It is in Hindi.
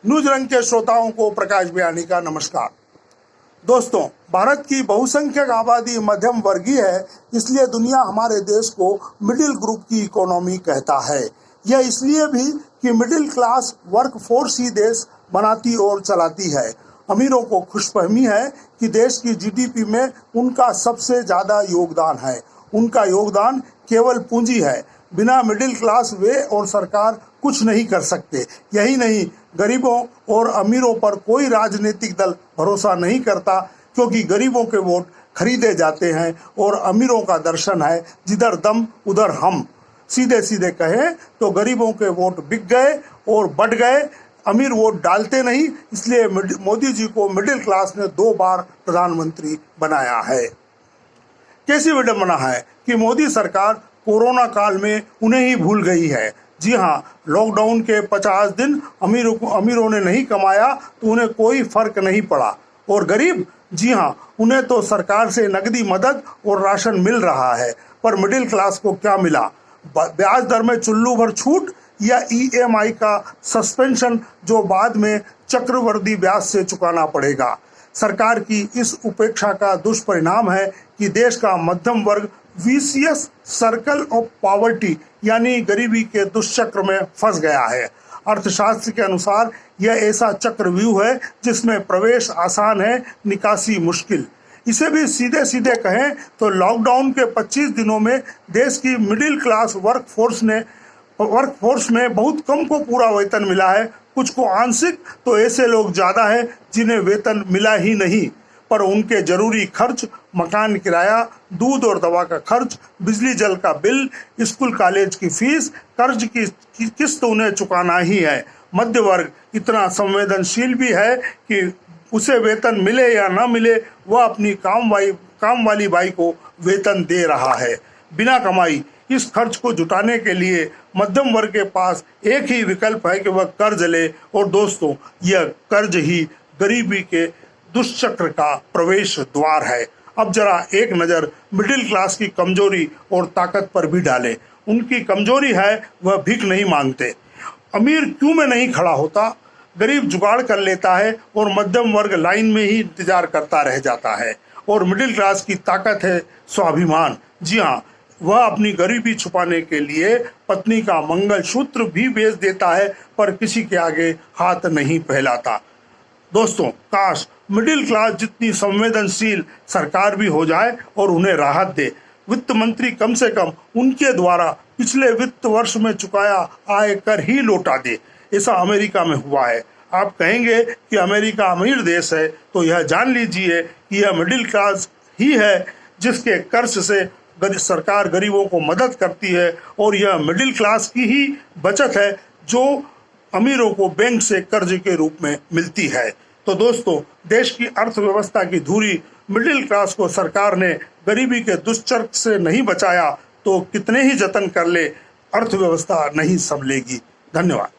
न्यूज रंग के श्रोताओं को प्रकाश बयानी का नमस्कार। दोस्तों, भारत की बहुसंख्यक आबादी मध्यम वर्गीय है, इसलिए दुनिया हमारे देश को मिडिल ग्रुप की इकोनॉमी कहता है। यह इसलिए भी कि मिडिल क्लास वर्क फोर्स ही देश बनाती और चलाती है। अमीरों को खुशफहमी है कि देश की जीडीपी में उनका सबसे ज़्यादा योगदान है। उनका योगदान केवल पूंजी है। बिना मिडिल क्लास वे और सरकार कुछ नहीं कर सकते। यही नहीं, गरीबों और अमीरों पर कोई राजनीतिक दल भरोसा नहीं करता, क्योंकि गरीबों के वोट खरीदे जाते हैं और अमीरों का दर्शन है जिधर दम उधर हम। सीधे सीधे कहें तो गरीबों के वोट बिक गए और बढ़ गए। अमीर वोट डालते नहीं, इसलिए मोदी जी को मिडिल क्लास ने 2 बार प्रधानमंत्री बनाया है। कैसी विडंबना है कि मोदी सरकार कोरोना काल में उन्हें ही भूल गई है। जी हाँ, लॉकडाउन के 50 दिन अमीरों ने नहीं कमाया तो उन्हें कोई फर्क नहीं पड़ा। और गरीब, जी हाँ, उन्हें तो सरकार से नकदी मदद और राशन मिल रहा है, पर मिडिल क्लास को क्या मिला? ब्याज दर में चुल्लू भर छूट या ईएमआई का सस्पेंशन, जो बाद में चक्रवृद्धि ब्याज से चुकाना पड़ेगा। सरकार की इस उपेक्षा का दुष्परिणाम है कि देश का मध्यम वर्ग विशियस सर्कल ऑफ पॉवर्टी यानी गरीबी के दुष्चक्र में फंस गया है। अर्थशास्त्र के अनुसार यह ऐसा चक्रव्यूह है जिसमें प्रवेश आसान है, निकासी मुश्किल। इसे भी सीधे सीधे कहें तो लॉकडाउन के 25 दिनों में देश की मिडिल क्लास वर्कफोर्स में बहुत कम को पूरा वेतन मिला है, कुछ को आंशिक, तो ऐसे लोग ज़्यादा हैं जिन्हें वेतन मिला ही नहीं, पर उनके जरूरी खर्च, मकान किराया, दूध और दवा का खर्च, बिजली जल का बिल, स्कूल कॉलेज की फीस, कर्ज की किस्त उन्हें चुकाना ही है। मध्य वर्ग इतना संवेदनशील भी है कि उसे वेतन मिले या ना मिले, वह अपनी काम वाली बाई को वेतन दे रहा है। बिना कमाई इस खर्च को जुटाने के लिए मध्यम वर्ग के पास एक ही विकल्प है कि वह कर्ज ले, और दोस्तों, यह कर्ज ही गरीबी के दुष्चक्र का प्रवेश द्वार है। अब जरा एक नज़र मिडिल क्लास की कमजोरी और ताकत पर भी डालें। उनकी कमजोरी है वह भीख नहीं मांगते। अमीर क्यों में नहीं खड़ा होता, गरीब जुगाड़ कर लेता है और मध्यम वर्ग लाइन में ही इंतजार करता रह जाता है। और मिडिल क्लास की ताकत है स्वाभिमान। जी हाँ, वह अपनी गरीबी छुपाने के लिए पत्नी का मंगलसूत्र भी बेच देता है, पर किसी के आगे हाथ नहीं फैलाता। दोस्तों, काश मिडिल क्लास जितनी संवेदनशील सरकार भी हो जाए और उन्हें राहत दे। वित्त मंत्री कम से कम उनके द्वारा पिछले वित्त वर्ष में चुकाया आयकर ही लौटा दे। ऐसा अमेरिका में हुआ है। आप कहेंगे कि अमेरिका अमीर देश है, तो यह जान लीजिए कि यह मिडिल क्लास ही है जिसके कर्ज से सरकार गरीबों को मदद करती है, और यह मिडिल क्लास की ही बचत है जो अमीरों को बैंक से कर्ज के रूप में मिलती है। तो दोस्तों, देश की अर्थव्यवस्था की धुरी मिडिल क्लास को सरकार ने गरीबी के दुष्चक्र से नहीं बचाया तो कितने ही जतन कर ले, अर्थव्यवस्था नहीं संभलेगी। धन्यवाद।